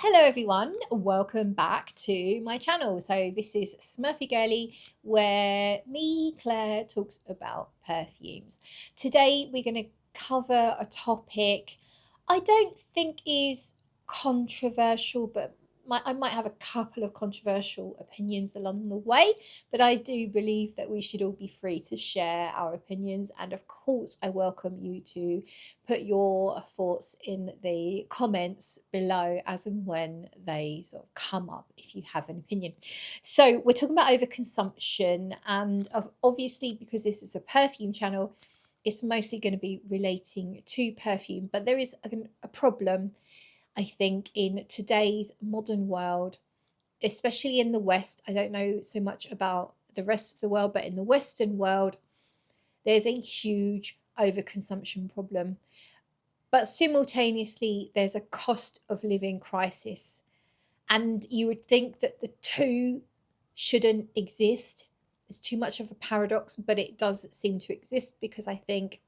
Hello everyone, welcome back to my channel. So this is Smurfy Girly, where me, Claire, talks about perfumes. Today we're going to cover a topic I don't think is controversial, but I might have a couple of controversial opinions along the way, but I do believe that we should all be free to share our opinions. And of course, I welcome you to put your thoughts in the comments below as and when they sort of come up if you have an opinion. So we're talking about overconsumption, and obviously because this is a perfume channel, it's mostly going to be relating to perfume, but there is a problem, I think, in today's modern world, especially in the West. I don't know so much about the rest of the world, but in the Western world, there's a huge overconsumption problem. But simultaneously, there's a cost of living crisis. And you would think that the two shouldn't exist. It's too much of a paradox, but it does seem to exist because I think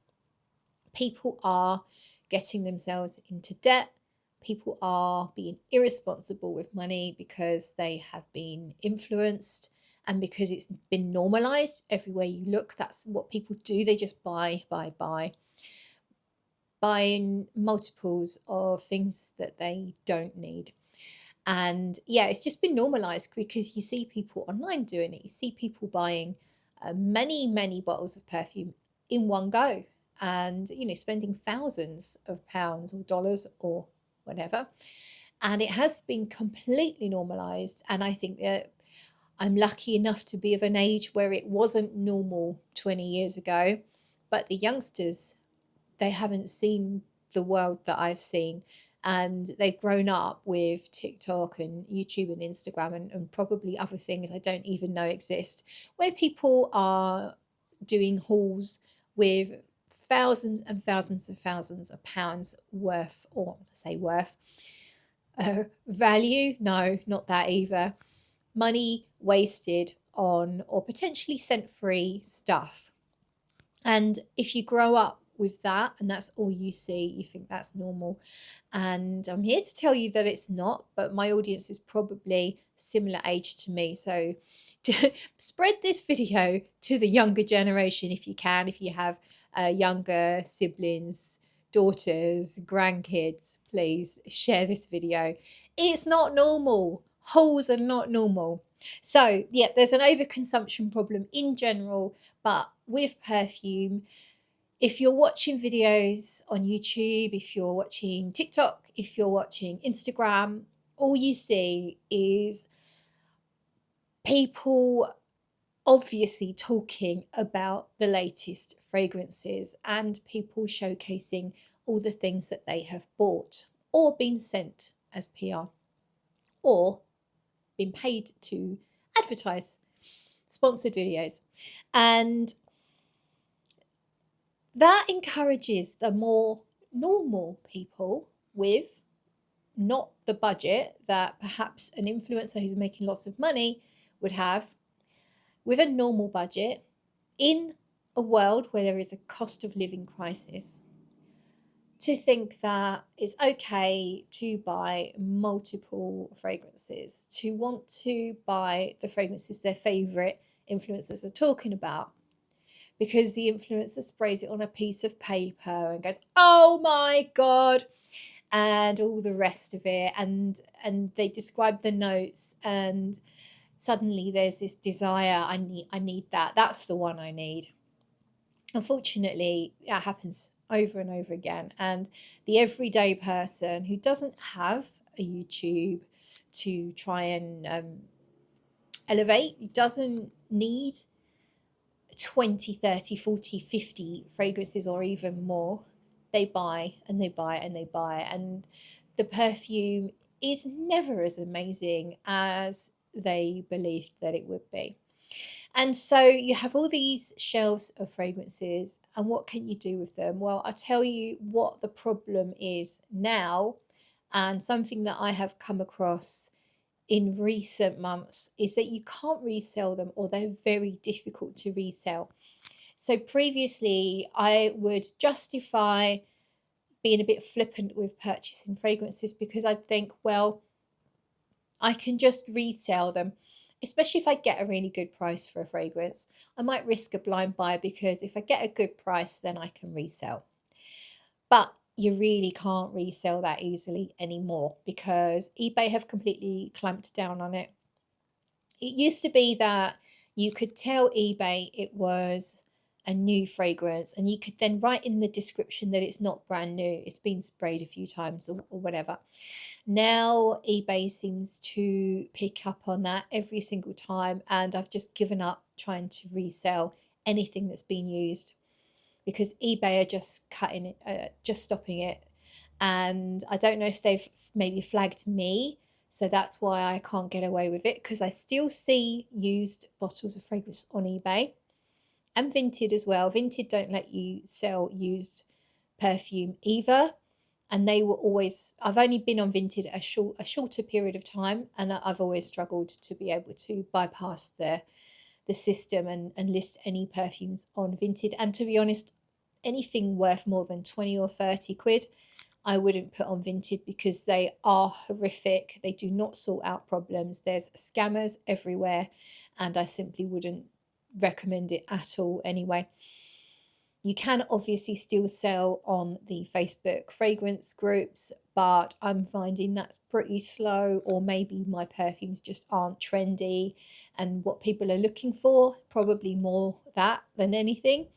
people are getting themselves into debt. People are being irresponsible with money because they have been influenced and because it's been normalized. Everywhere you look, that's what people do. They just buy, buying multiples of things that they don't need. And yeah, it's just been normalized because you see people online doing it. You see people buying many bottles of perfume in one go, and spending thousands of pounds or dollars or whatever. And it has been completely normalized. And I think that I'm lucky enough to be of an age where it wasn't normal 20 years ago, but the youngsters, they haven't seen the world that I've seen, and they've grown up with TikTok and YouTube and Instagram and probably other things I don't even know exist, where people are doing hauls with thousands and thousands of pounds worth, or say worth, value, no, not that either, money wasted on or potentially scent free stuff. And if you grow up with that and that's all you see, you think that's normal. And I'm here to tell you that it's not, but my audience is probably similar age to me. So spread this video to the younger generation if you can, if you have younger siblings, daughters, grandkids, please share this video. It's not normal. Hauls are not normal. So yeah, there's an overconsumption problem in general, but with perfume, if you're watching videos on YouTube, if you're watching TikTok, if you're watching Instagram, all you see is people obviously talking about the latest fragrances and people showcasing all the things that they have bought or been sent as PR or been paid to advertise, sponsored videos. And that encourages the more normal people with not the budget that perhaps an influencer who's making lots of money would have, with a normal budget in a world where there is a cost of living crisis, to think that it's okay to buy multiple fragrances, to want to buy the fragrances their favorite influencers are talking about, because the influencer sprays it on a piece of paper and goes, oh my God, and all the rest of it. And they describe the notes, and suddenly there's this desire. I need that. That's the one I need. Unfortunately, that happens over and over again. And the everyday person who doesn't have a YouTube to try and elevate, doesn't need 20, 30, 40, 50 fragrances or even more. They buy and they buy and they buy. And the perfume is never as amazing as they believed that it would be. And so you have all these shelves of fragrances, and what can you do with them? Well, I'll tell you what the problem is now, and something that I have come across in recent months is that you can't resell them, or they're very difficult to resell. So previously I would justify being a bit flippant with purchasing fragrances because I'd think, well, I can just resell them, especially if I get a really good price for a fragrance. I might risk a blind buy because if I get a good price, then I can resell. But you really can't resell that easily anymore because eBay have completely clamped down on it. It used to be that you could tell eBay it was a new fragrance and you could then write in the description that it's not brand new, it's been sprayed a few times or whatever. Now eBay seems to pick up on that every single time, and I've just given up trying to resell anything that's been used because eBay are just cutting it, just stopping it. And I don't know if they've maybe flagged me, so that's why I can't get away with it, because I still see used bottles of fragrance on eBay and Vinted as well. Vinted don't let you sell used perfume either. And they were always, I've only been on Vinted a shorter period of time, and I've always struggled to be able to bypass the system and list any perfumes on Vinted. And to be honest, anything worth more than 20 or 30 quid, I wouldn't put on Vinted because they are horrific. They do not sort out problems. There's scammers everywhere, and I simply wouldn't recommend it at all anyway. You can obviously still sell on the Facebook fragrance groups, but I'm finding that's pretty slow, or maybe my perfumes just aren't trendy and what people are looking for, probably more that than anything.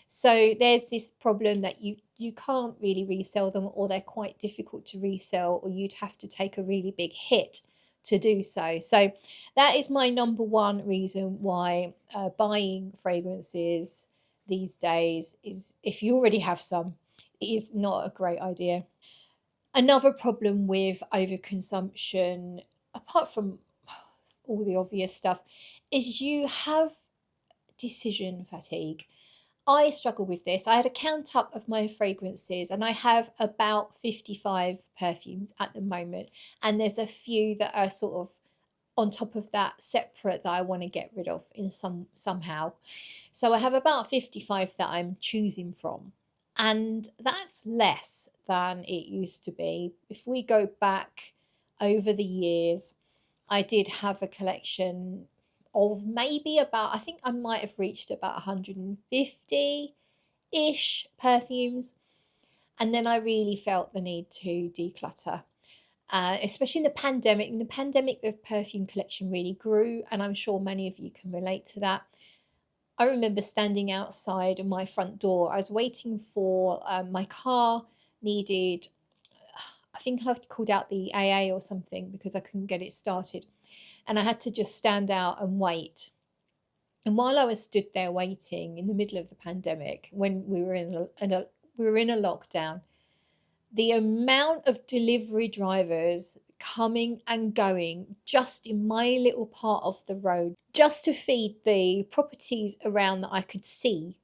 So there's this problem that you can't really resell them, or they're quite difficult to resell, or you'd have to take a really big hit to do so. So that is my number one reason why buying fragrances these days is, if you already have some, is not a great idea. Another problem with overconsumption, apart from all the obvious stuff, is you have decision fatigue. I struggle with this. I had a count up of my fragrances and I have about 55 perfumes at the moment. And there's a few that are sort of on top of that separate that I want to get rid of in somehow. So I have about 55 that I'm choosing from. And that's less than it used to be. If we go back over the years, I did have a collection of maybe about, I think I might have reached about 150-ish perfumes. And then I really felt the need to declutter. Especially in the pandemic. In the pandemic, the perfume collection really grew, and I'm sure many of you can relate to that. I remember standing outside of my front door. I was waiting for my car needed, I think I called out the AA or something because I couldn't get it started. And I had to just stand out and wait. And while I was stood there waiting in the middle of the pandemic, when we were in a lockdown, the amount of delivery drivers coming and going just in my little part of the road, just to feed the properties around that I could see,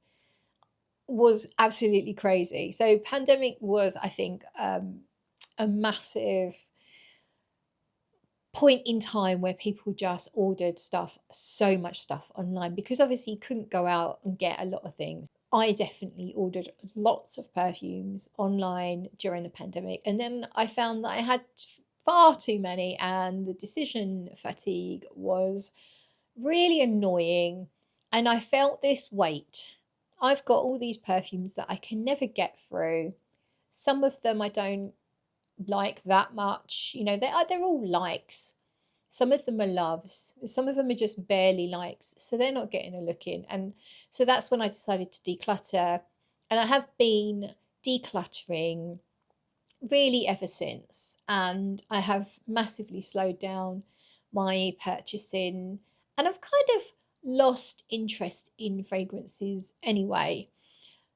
was absolutely crazy. So pandemic was, I think, a massive point in time where people just ordered stuff, so much stuff online, because obviously you couldn't go out and get a lot of things. I definitely ordered lots of perfumes online during the pandemic, and then I found that I had far too many, and the decision fatigue was really annoying. And I felt this weight. I've got all these perfumes that I can never get through. Some of them I don't like that much. You know, they're all likes. Some of them are loves. Some of them are just barely likes. So they're not getting a look in. And so that's when I decided to declutter. And I have been decluttering really ever since. And I have massively slowed down my purchasing. And I've kind of lost interest in fragrances anyway.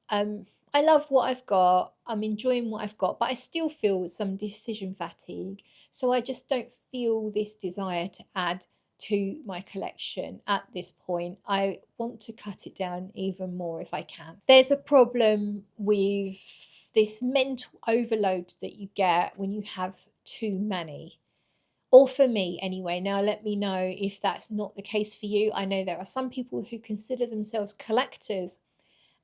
I love what I've got. I'm enjoying what I've got, but I still feel some decision fatigue. So I just don't feel this desire to add to my collection at this point. I want to cut it down even more if I can. There's a problem with this mental overload that you get when you have too many. Or for me anyway. Now let me know if that's not the case for you. I know there are some people who consider themselves collectors,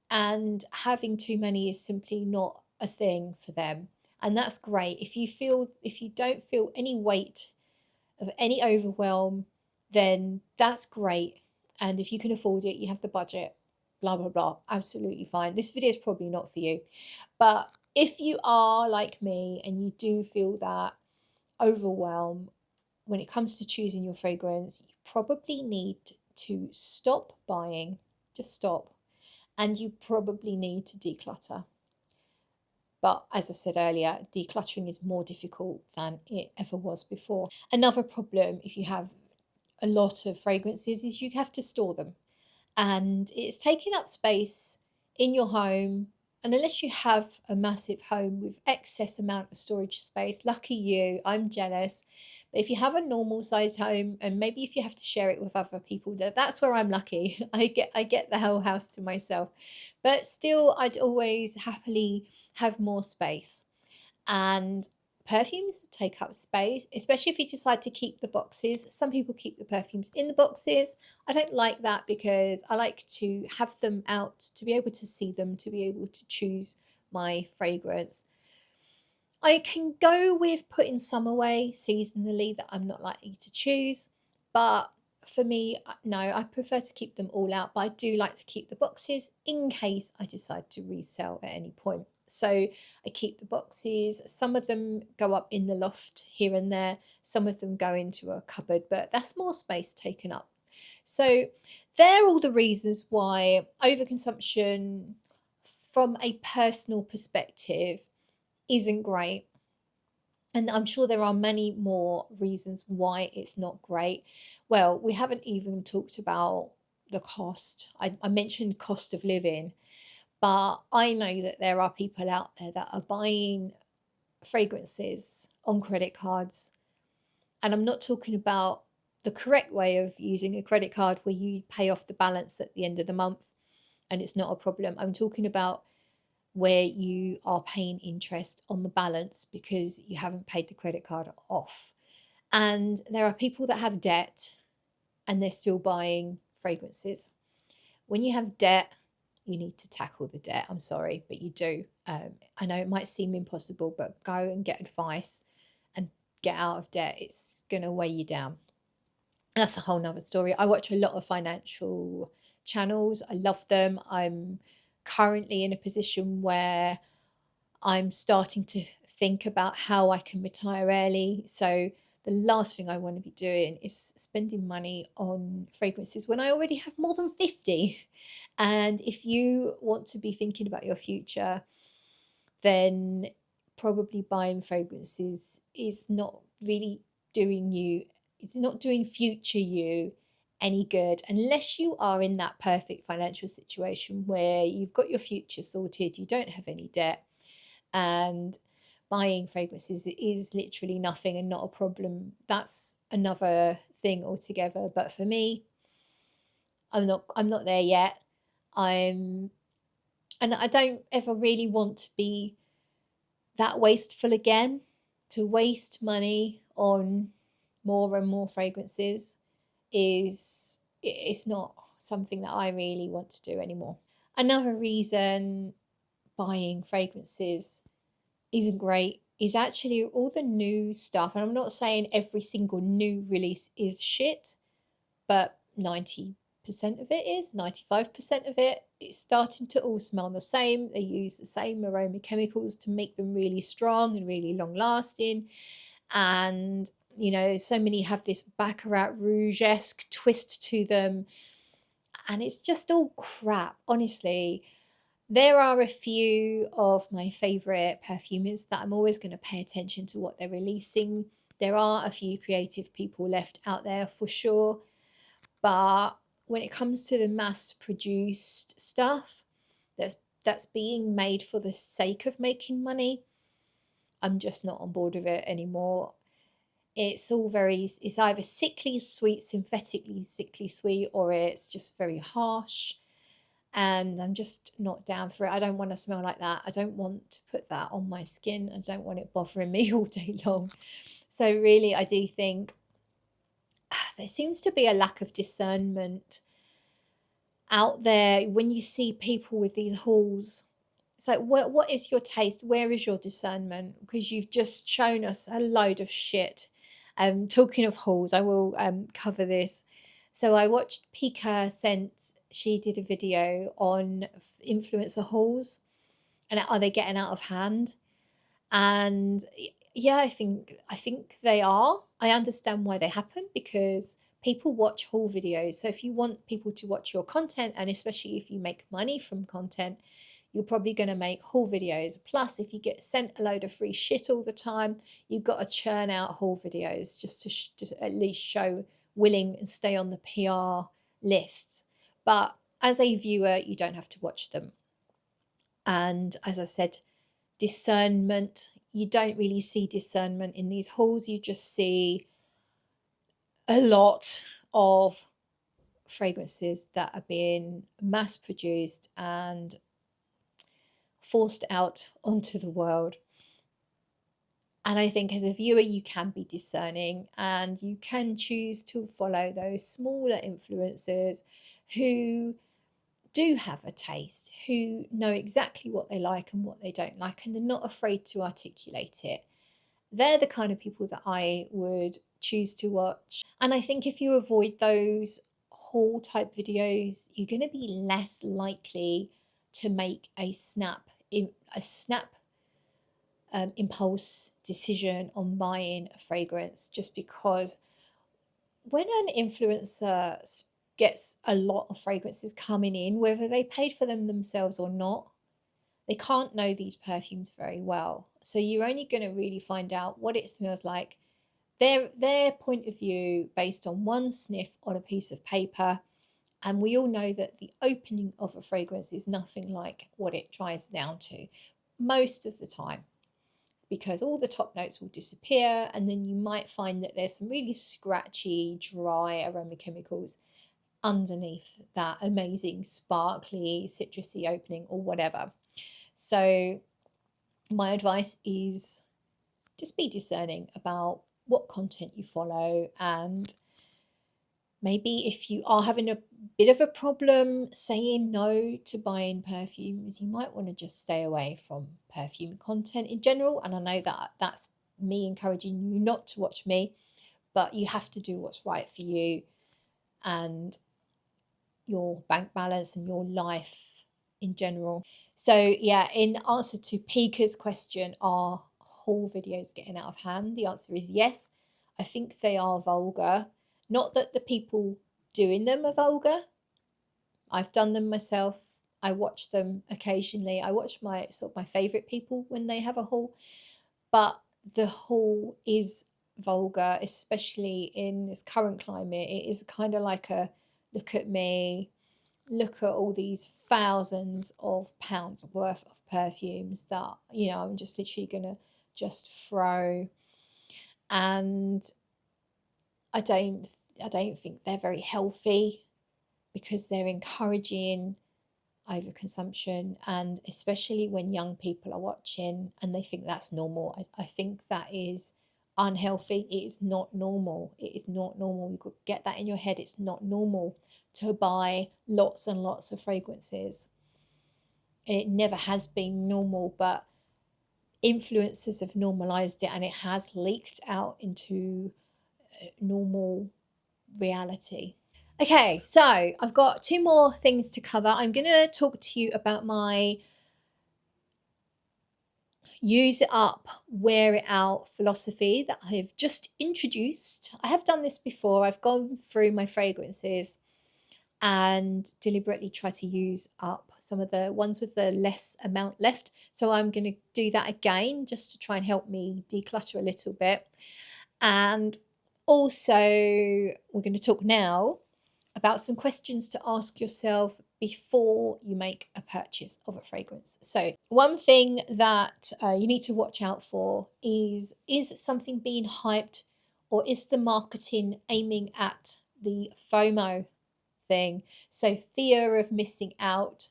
and having too many is simply not a thing for them. And that's great. If you don't feel any weight of any overwhelm, then that's great. And if you can afford it, you have the budget, blah, blah, blah, absolutely fine. This video is probably not for you. But if you are like me and you do feel that overwhelm when it comes to choosing your fragrance, you probably need to stop buying, just stop. And you probably need to declutter. But as I said earlier, decluttering is more difficult than it ever was before. Another problem if you have a lot of fragrances is you have to store them. And it's taking up space in your home. And unless you have a massive home with excess amount of storage space, lucky you, I'm jealous. But if you have a normal sized home, and maybe if you have to share it with other people, that's where I'm lucky. I get the whole house to myself. But still, I'd always happily have more space. And perfumes take up space, especially if you decide to keep the boxes. Some people keep the perfumes in the boxes. I don't like that because I like to have them out, to be able to see them, to be able to choose my fragrance. I can go with putting some away seasonally that I'm not likely to choose, but for me, no, I prefer to keep them all out, but I do like to keep the boxes in case I decide to resell at any point. So I keep the boxes. Some of them go up in the loft here and there. Some of them go into a cupboard, but that's more space taken up. So they're all the reasons why overconsumption from a personal perspective isn't great. And I'm sure there are many more reasons why it's not great. Well, we haven't even talked about the cost. I mentioned cost of living, but I know that there are people out there that are buying fragrances on credit cards. And I'm not talking about the correct way of using a credit card where you pay off the balance at the end of the month and it's not a problem. I'm talking about where you are paying interest on the balance because you haven't paid the credit card off. And there are people that have debt and they're still buying fragrances. When you have debt, you need to tackle the debt. I'm sorry, but you do. I know it might seem impossible, but go and get advice and get out of debt. It's going to weigh you down. That's a whole nother story. I watch a lot of financial channels. I love them. I'm currently in a position where I'm starting to think about how I can retire early. So the last thing I want to be doing is spending money on fragrances when I already have more than 50. And if you want to be thinking about your future, then probably buying fragrances is not really doing you, it's not doing future you any good unless you are in that perfect financial situation where you've got your future sorted, you don't have any debt, and buying fragrances is literally nothing and not a problem. That's another thing altogether. But for me, I'm not there yet. And I don't ever really want to be that wasteful again, to waste money on more and more fragrances it's not something that I really want to do anymore. Another reason buying fragrances isn't great is actually all the new stuff. And I'm not saying every single new release is shit, but 90% of it is, 95% of it, it's starting to all smell the same. They use the same aroma chemicals to make them really strong and really long lasting. And you know, so many have this Baccarat Rouge-esque twist to them. And it's just all crap, honestly. There are a few of my favourite perfumers that I'm always going to pay attention to what they're releasing. There are a few creative people left out there for sure. But when it comes to the mass-produced stuff that's being made for the sake of making money, I'm just not on board with it anymore. It's either sickly sweet, synthetically sickly sweet, or it's just very harsh. And I'm just not down for it. I don't want to smell like that. I don't want to put that on my skin. I don't want it bothering me all day long. So really, I do think there seems to be a lack of discernment out there when you see people with these hauls. It's like, what is your taste? Where is your discernment? Because you've just shown us a load of shit. Talking of hauls, I will cover this. So I watched Pika Scent. She did a video on influencer hauls and are they getting out of hand? And yeah, I think they are. I understand why they happen, because people watch haul videos. So if you want people to watch your content, and especially if you make money from content, you're probably going to make haul videos. Plus, if you get sent a load of free shit all the time, you've got to churn out haul videos just to at least show willing and stay on the PR lists. But as a viewer, you don't have to watch them. And as I said, discernment, you don't really see discernment in these hauls. You just see a lot of fragrances that are being mass produced and forced out onto the world. And I think as a viewer, you can be discerning and you can choose to follow those smaller influencers who do have a taste, who know exactly what they like and what they don't like, and they're not afraid to articulate it. They're the kind of people that I would choose to watch. And I think if you avoid those haul type videos, you're going to be less likely to make a snap impulse decision on buying a fragrance, just because when an influencer gets a lot of fragrances coming in, whether they paid for them themselves or not, they can't know these perfumes very well. So you're only going to really find out what it smells like, their point of view based on one sniff on a piece of paper. And we all know that the opening of a fragrance is nothing like what it dries down to most of the time, because all the top notes will disappear, and then you might find that there's some really scratchy, dry aroma chemicals underneath that amazing, sparkly, citrusy opening or whatever. So my advice is just be discerning about what content you follow, and maybe if you are having a bit of a problem saying no to buying perfumes, you might want to just stay away from perfume content in general. And I know that that's me encouraging you not to watch me, but you have to do what's right for you and your bank balance and your life in general. So yeah, in answer to Pika's question, are haul videos getting out of hand? The answer is yes. I think they are vulgar. Not that the people doing them are vulgar. I've done them myself. I watch them occasionally. I watch my favorite people when they have a haul, but the haul is vulgar, especially in this current climate. It is kind of like a look at me, look at all these thousands of pounds worth of perfumes that, I'm just literally gonna just throw. And I don't think they're very healthy, because they're encouraging overconsumption, and especially when young people are watching and they think that's normal. I think that is unhealthy. It is not normal. It is not normal. You could get that in your head. It's not normal to buy lots and lots of fragrances. And it never has been normal, but influencers have normalized it, and it has leaked out into normal reality. Okay, so I've got 2 more things to cover. I'm going to talk to you about my use it up, wear it out philosophy that I have just introduced. I have done this before. I've gone through my fragrances and deliberately try to use up some of the ones with the less amount left. So I'm going to do that again just to try and help me declutter a little bit. And also, we're going to talk now about some questions to ask yourself before you make a purchase of a fragrance. So one thing that you need to watch out for is something being hyped, or is the marketing aiming at the FOMO thing? So fear of missing out.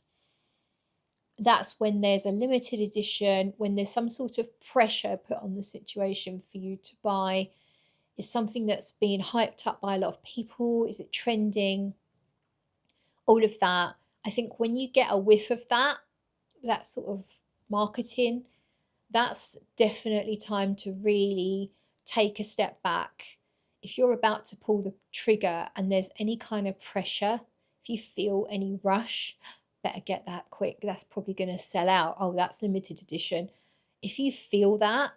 That's when there's a limited edition, when there's some sort of pressure put on the situation for you to buy. Is something that's being hyped up by a lot of people? Is it trending? All of that. I think when you get a whiff of that sort of marketing, that's definitely time to really take a step back if you're about to pull the trigger and there's any kind of pressure, if you feel any rush, better get that quick. That's probably going to sell out. Oh, that's limited edition. If you feel that,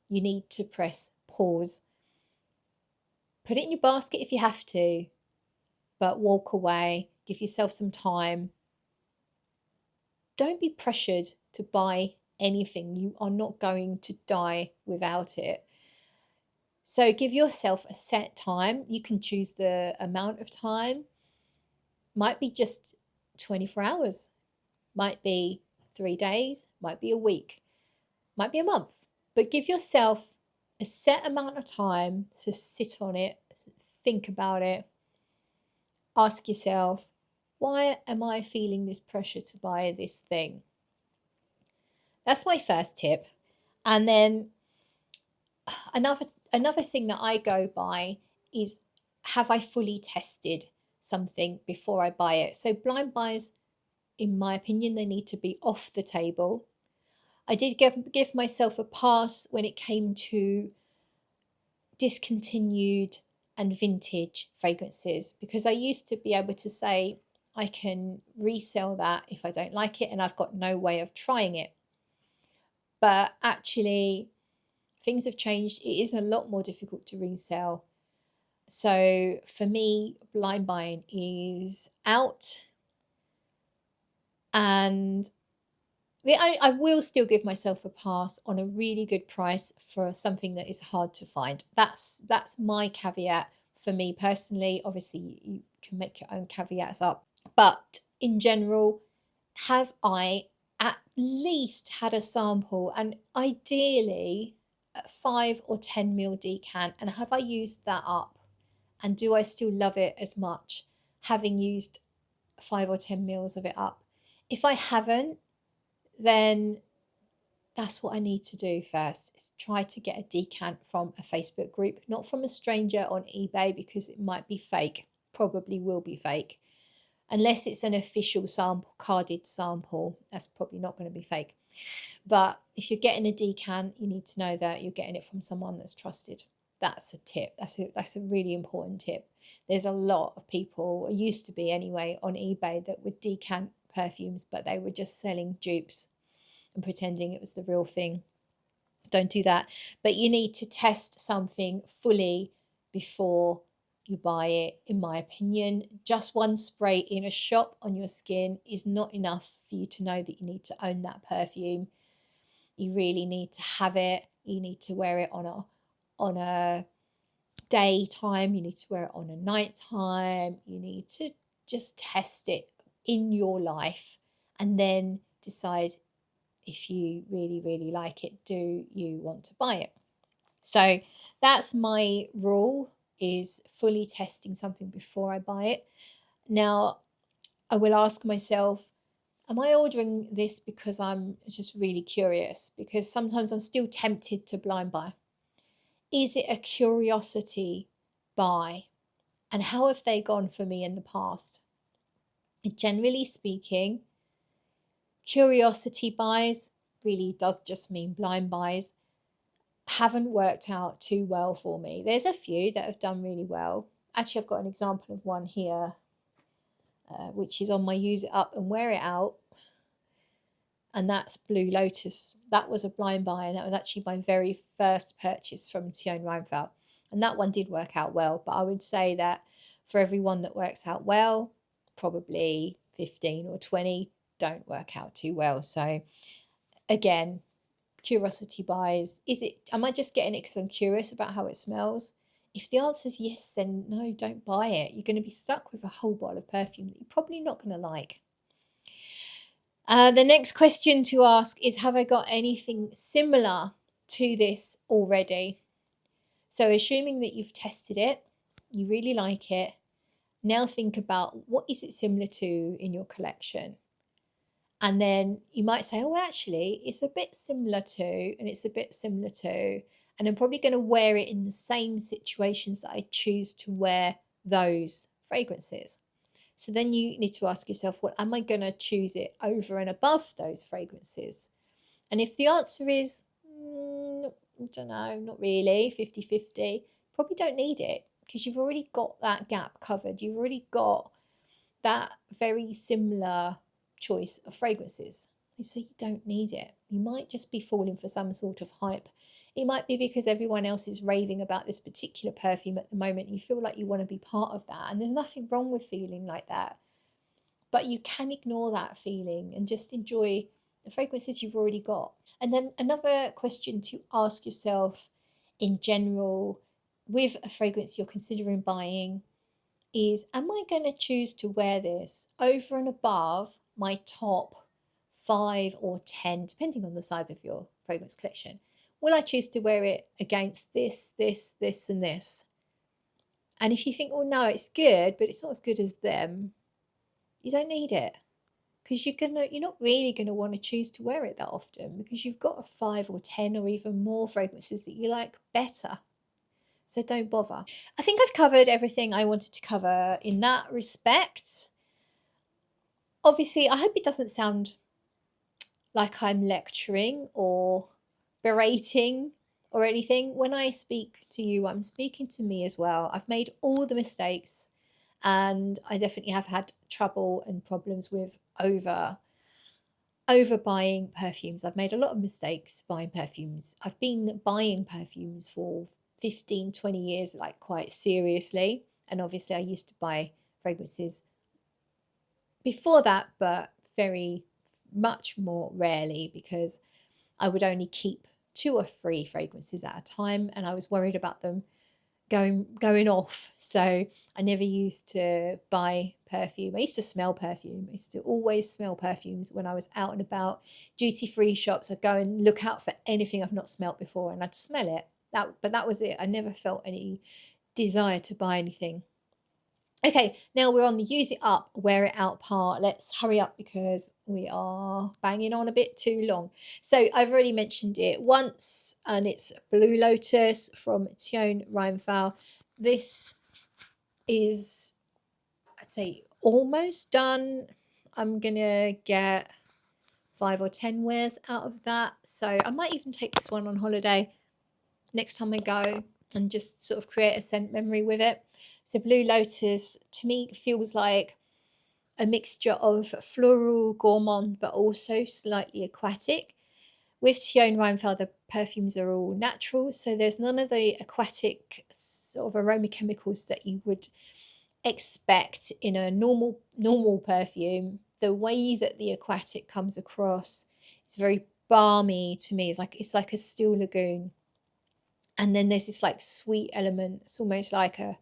you need to press pause. Put it in your basket if you have to, but walk away. Give yourself some time. Don't be pressured to buy anything. You are not going to die without it. So give yourself a set time. You can choose the amount of time. Might be just 24 hours. Might be 3 days. Might be a week. Might be a month. But give yourself a set amount of time to sit on it, think about it. Ask yourself, why am I feeling this pressure to buy this thing? That's my first tip. And then another thing that I go by is, have I fully tested something before I buy it? So blind buys, in my opinion, they need to be off the table. I did give myself a pass when it came to discontinued and vintage fragrances, because I used to be able to say I can resell that if I don't like it and I've got no way of trying it. But actually, things have changed. It is a lot more difficult to resell. So for me, blind buying is out. And I will still give myself a pass on a really good price for something that is hard to find. That's my caveat for me personally. Obviously, you can make your own caveats up. But in general, have I at least had a sample, and ideally 5 or 10 ml decant, and have I used that up? And do I still love it as much having used 5 or 10 mils of it up? If I haven't, then that's what I need to do first, is try to get a decant from a Facebook group, not from a stranger on eBay, because it might be fake, probably will be fake. Unless it's an official sample, carded sample, that's probably not going to be fake. But if you're getting a decant, you need to know that you're getting it from someone that's trusted. That's a tip. That's a really important tip. There's a lot of people, used to be anyway, on eBay that would decant perfumes, but they were just selling dupes and pretending it was the real thing. Don't do that. But you need to test something fully before you buy it, in my opinion. Just one spray in a shop on your skin is not enough for you to know that you need to own that perfume. You really need to have it. You need to wear it on a daytime. You need to wear it on a nighttime. You need to just test it in your life and then decide if you really, really like it. Do you want to buy it? So that's my rule, is fully testing something before I buy it. Now, I will ask myself, am I ordering this because I'm just really curious? Because sometimes I'm still tempted to blind buy. Is it a curiosity buy? And how have they gone for me in the past? Generally speaking, curiosity buys really does just mean blind buys. Haven't worked out too well for me. There's a few that have done really well. Actually, I've got an example of one here, which is on my use it up and wear it out. And that's Blue Lotus. That was a blind buy, and that was actually my very first purchase from Teone Reinthal. And that one did work out well. But I would say that for every one that works out well, probably 15 or 20 don't work out too well. So again, curiosity buys. Am I just getting it because I'm curious about how it smells? If the answer is yes, then no, don't buy it. You're going to be stuck with a whole bottle of perfume that you're probably not going to like. The next question to ask is, have I got anything similar to this already? So assuming that you've tested it, you really like it, now think about, what is it similar to in your collection? And then you might say, oh, actually, it's a bit similar to, and it's a bit similar to, and I'm probably going to wear it in the same situations that I choose to wear those fragrances. So then you need to ask yourself, well, am I going to choose it over and above those fragrances? And if the answer is, I don't know, not really, 50-50, probably don't need it because you've already got that gap covered. You've already got that very similar choice of fragrances. So you don't need it. You might just be falling for some sort of hype. It might be because everyone else is raving about this particular perfume at the moment. You feel like you want to be part of that. And there's nothing wrong with feeling like that. But you can ignore that feeling and just enjoy the fragrances you've already got. And then another question to ask yourself in general with a fragrance you're considering buying is, am I going to choose to wear this over and above my top 5 or 10, depending on the size of your fragrance collection? Will I choose to wear it against this, this, and this? And if you think, well, no, it's good, but it's not as good as them, you don't need it. Because you're not really gonna want to choose to wear it that often because you've got a 5 or 10 or even more fragrances that you like better. So don't bother. I think I've covered everything I wanted to cover in that respect. Obviously, I hope it doesn't sound like I'm lecturing or berating or anything. When I speak to you, I'm speaking to me as well. I've made all the mistakes and I definitely have had trouble and problems with overbuying perfumes. I've made a lot of mistakes buying perfumes. I've been buying perfumes for 15, 20 years, like quite seriously. And obviously I used to buy fragrances before that, but very much more rarely because I would only keep 2 or 3 fragrances at a time and I was worried about them going off. So I never used to buy perfume. I used to smell perfume. I used to always smell perfumes when I was out and about. Duty-free shops, I'd go and look out for anything I've not smelt before and I'd smell it. But that was it. I never felt any desire to buy anything. Okay, now we're on the use it up, wear it out part. Let's hurry up because we are banging on a bit too long. So I've already mentioned it once, and it's Blue Lotus from Teone Reinthal. This is, I'd say, almost done. I'm going to get 5 or 10 wears out of that. So I might even take this one on holiday next time I go and just sort of create a scent memory with it. So Blue Lotus, to me, feels like a mixture of floral, gourmand, but also slightly aquatic. With Teone Reinthal, the perfumes are all natural, so there's none of the aquatic sort of aroma chemicals that you would expect in a normal perfume. The way that the aquatic comes across, it's very balmy to me. It's like a still lagoon. And then there's this like sweet element. It's almost like a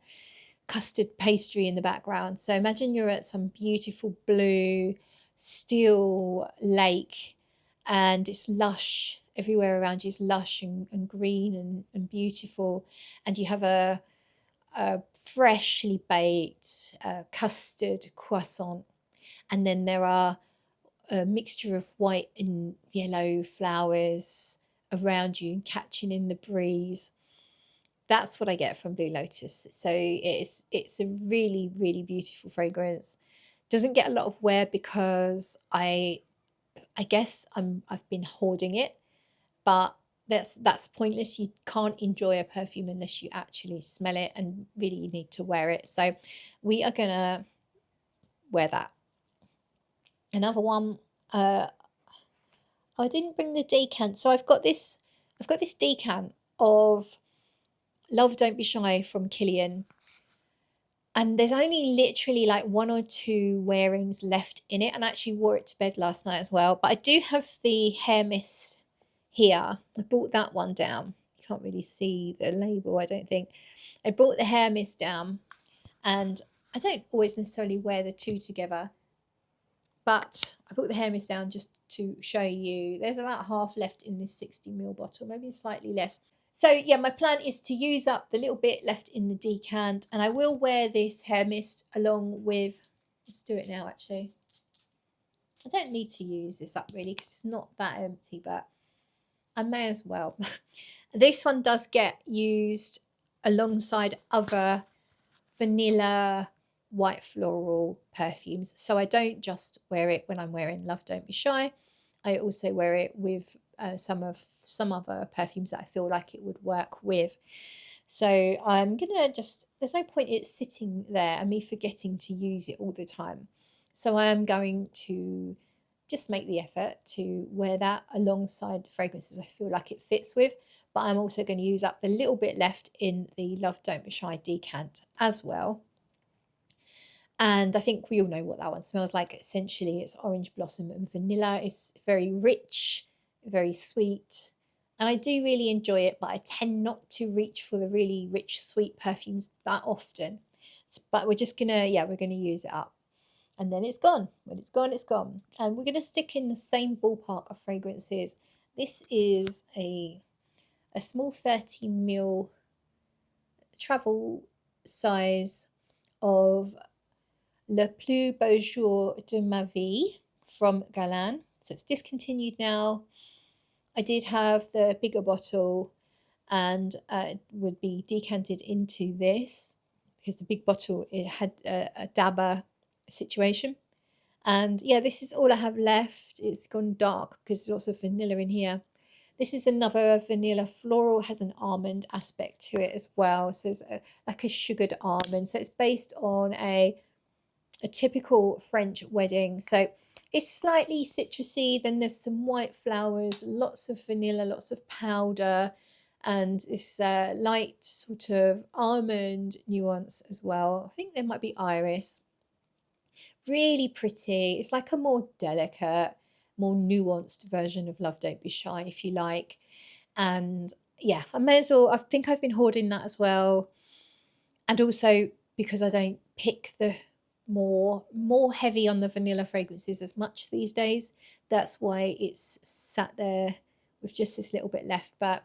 custard pastry in the background. So imagine you're at some beautiful blue still lake and it's lush. Everywhere around you is lush and green and beautiful. And you have a freshly baked custard croissant. And then there are a mixture of white and yellow flowers around you catching in the breeze. That's what I get from Blue Lotus. So it's a really, really beautiful fragrance. Doesn't get a lot of wear because I guess I've been hoarding it, but that's pointless. You can't enjoy a perfume unless you actually smell it, and really you need to wear it. So we are gonna wear that. Another one. I didn't bring the decant, so I've got this decant of Love Don't Be Shy from Kilian. And there's only literally like 1 or 2 wearings left in it. And I actually wore it to bed last night as well. But I do have the hair mist here. I brought that one down. You can't really see the label, I don't think. I brought the hair mist down. And I don't always necessarily wear the 2 together. But I brought the hair mist down just to show you. There's about half left in this 60ml bottle, maybe slightly less. So yeah, my plan is to use up the little bit left in the decant, and I will wear this hair mist along with, let's do it now actually. I don't need to use this up really because it's not that empty, but I may as well. This one does get used alongside other vanilla white floral perfumes. So I don't just wear it when I'm wearing Love Don't Be Shy. I also wear it with some other perfumes that I feel like it would work with. So I'm gonna just, there's no point it sitting there and me forgetting to use it all the time. So I am going to just make the effort to wear that alongside the fragrances I feel like it fits with. But I'm also going to use up the little bit left in the Love Don't Be Shy decant as well. And I think we all know what that one smells like. Essentially, it's orange blossom and vanilla. It's very rich, very sweet. And I do really enjoy it, but I tend not to reach for the really rich, sweet perfumes that often. But we're just gonna, yeah, we're gonna use it up. And then it's gone. When it's gone, it's gone. And we're gonna stick in the same ballpark of fragrances. This is a small 30 ml travel size of Le Plus Beau Jour de ma Vie from Galan. So it's discontinued now. I did have the bigger bottle and would be decanted into this because the big bottle, it had a dabber situation. And yeah, this is all I have left. It's gone dark because there's lots of vanilla in here. This is another vanilla floral, has an almond aspect to it as well. So it's like a sugared almond. So it's based on a typical French wedding. So it's slightly citrusy, then there's some white flowers, lots of vanilla, lots of powder, and this light sort of almond nuance as well. I think there might be iris. Really pretty. It's like a more delicate, more nuanced version of Love Don't Be Shy, if you like. And yeah, I may as well, I think I've been hoarding that as well. And also because I don't pick the more heavy on the vanilla fragrances as much these days, that's why it's sat there with just this little bit left. But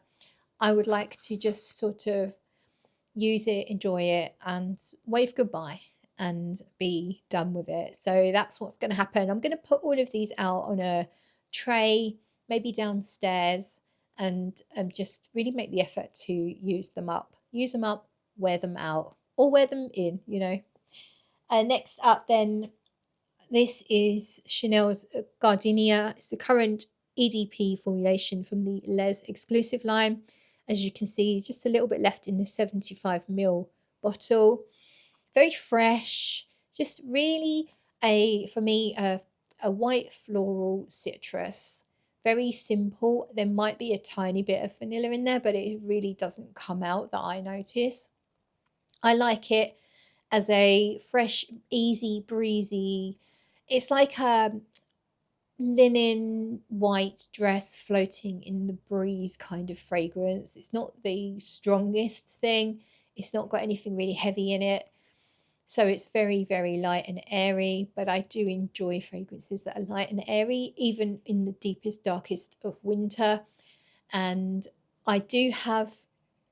I would like to just sort of use it, enjoy it, and wave goodbye and be done with it. So that's what's going to happen. I'm going to put all of these out on a tray, maybe downstairs, and just really make the effort to use them up, wear them out, or wear them in, you know. Next up then, this is Chanel's Gardenia. It's the current EDP formulation from the Les exclusive line. As you can see, just a little bit left in the 75 ml bottle. Very fresh, just really for me, a white floral citrus. Very simple. There might be a tiny bit of vanilla in there, but it really doesn't come out that I notice. I like it as a fresh, easy, breezy. It's like a linen white dress floating in the breeze kind of fragrance. It's not the strongest thing. It's not got anything really heavy in it. So it's very, very light and airy, but I do enjoy fragrances that are light and airy, even in the deepest, darkest of winter. And I do have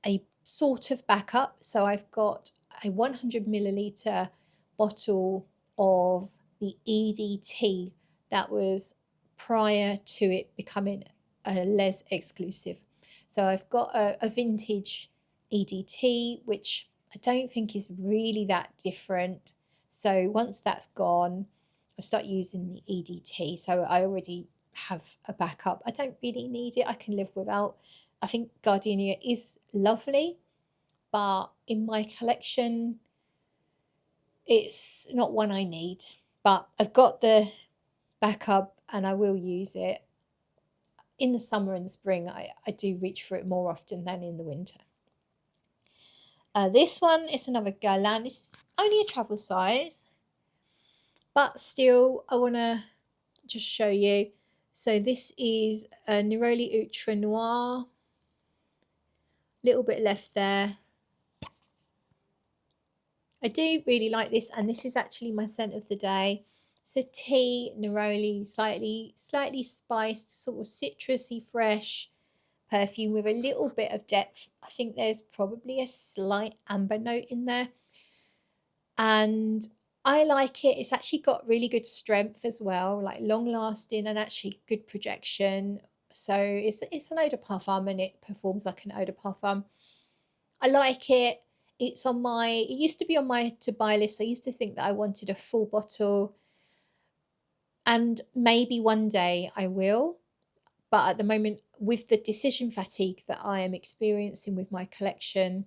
a sort of backup. So I've got a 100 ml bottle of the EDT that was prior to it becoming a Les exclusive. So I've got a vintage EDT, which I don't think is really that different. So once that's gone, I start using the EDT. So I already have a backup. I don't really need it. I can live without. I think Gardenia is lovely, but in my collection, it's not one I need. But I've got the backup and I will use it. In the summer and spring, I do reach for it more often than in the winter. This one is another Galan. This is only a travel size, but still I want to just show you. So this is a Neroli Ultra Noir. Little bit left there. I do really like this, and this is actually my scent of the day. It's a tea Neroli, slightly spiced, sort of citrusy, fresh perfume with a little bit of depth. I think there's probably a slight amber note in there. And I like it. It's actually got really good strength as well, like long lasting and actually good projection. So it's an eau de parfum and it performs like an eau de parfum. I like it. It used to be on my to buy list. I used to think that I wanted a full bottle, and maybe one day I will. But at the moment, with the decision fatigue that I am experiencing with my collection,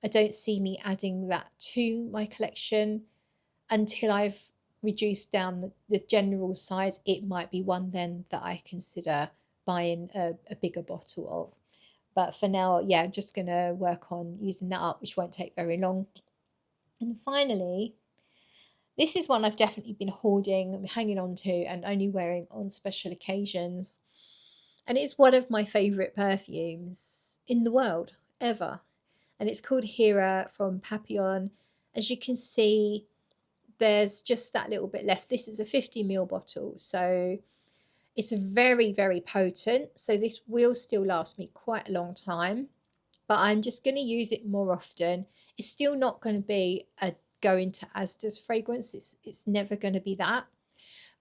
I don't see me adding that to my collection until I've reduced down the general size. It might be one then that I consider buying a bigger bottle of. But for now, yeah, I'm just going to work on using that up, which won't take very long. And finally, this is one I've definitely been hoarding, hanging on to, and only wearing on special occasions. And it's one of my favourite perfumes in the world, ever. And it's called Hera from Papillon. As you can see, there's just that little bit left. This is a 50ml bottle, so it's very, very potent. So this will still last me quite a long time, but I'm just going to use it more often. It's still not going to be a go into Asda's fragrance. It's never going to be that.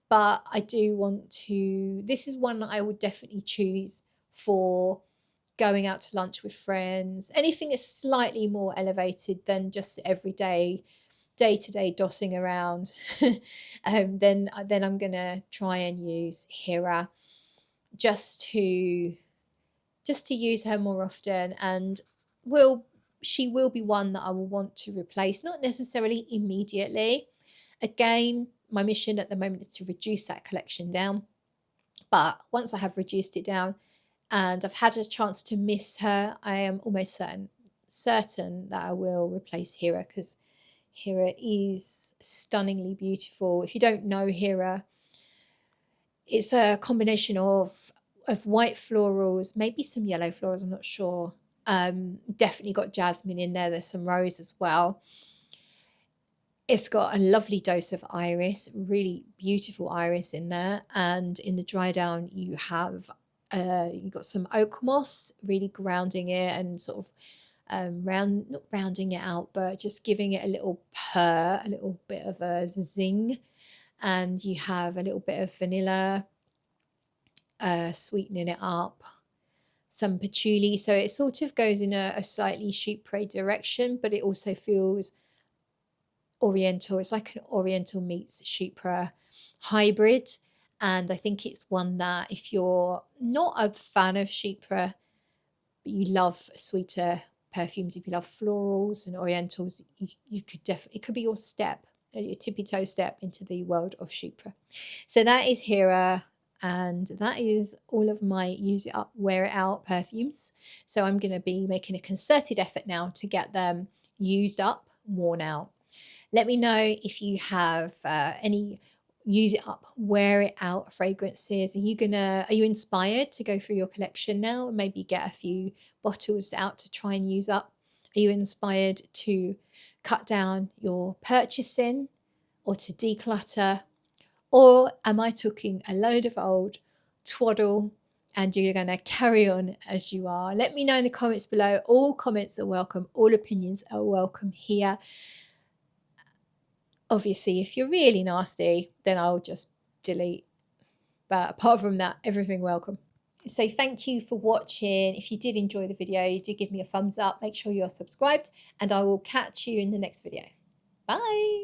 But I do want to, this is one that I would definitely choose for going out to lunch with friends. Anything is slightly more elevated than just everyday, day-to-day dossing around. Then I'm going to try and use Hera just to use her more often, and she will be one that I will want to replace, not necessarily immediately. Again, my mission at the moment is to reduce that collection down. But once I have reduced it down and I've had a chance to miss her, I am almost certain that I will replace Hera, because Hera is stunningly beautiful. If you don't know Hera, it's a combination of white florals, maybe some yellow florals, I'm not sure. Definitely got jasmine in there. There's some rose as well. It's got a lovely dose of iris, really beautiful iris in there. And in the dry down, you have you've got some oak moss, really grounding it and sort of not rounding it out, but just giving it a little purr, a little bit of a zing. And you have a little bit of vanilla, sweetening it up, some patchouli. So it sort of goes in a slightly chypre direction, but it also feels oriental. It's like an oriental meets chypre hybrid. And I think it's one that if you're not a fan of chypre, but you love sweeter perfumes, if you love florals and orientals, you could definitely, it could be your step, your tippy toe step into the world of chypre. So that is Hera, and that is all of my use it up, wear it out perfumes. So I'm going to be making a concerted effort now to get them used up, worn out. Let me know if you have any use it up, wear it out fragrances. Are you inspired to go through your collection now and maybe get a few bottles out to try and use up? Are you inspired to cut down your purchasing or to declutter? Or am I talking a load of old twaddle and you're going to carry on as you are? Let me know in the comments below. All comments are welcome. All opinions are welcome here. Obviously, if you're really nasty, then I'll just delete. But apart from that, everything welcome. So thank you for watching. If you did enjoy the video, do give me a thumbs up. Make sure you're subscribed, and I will catch you in the next video. Bye.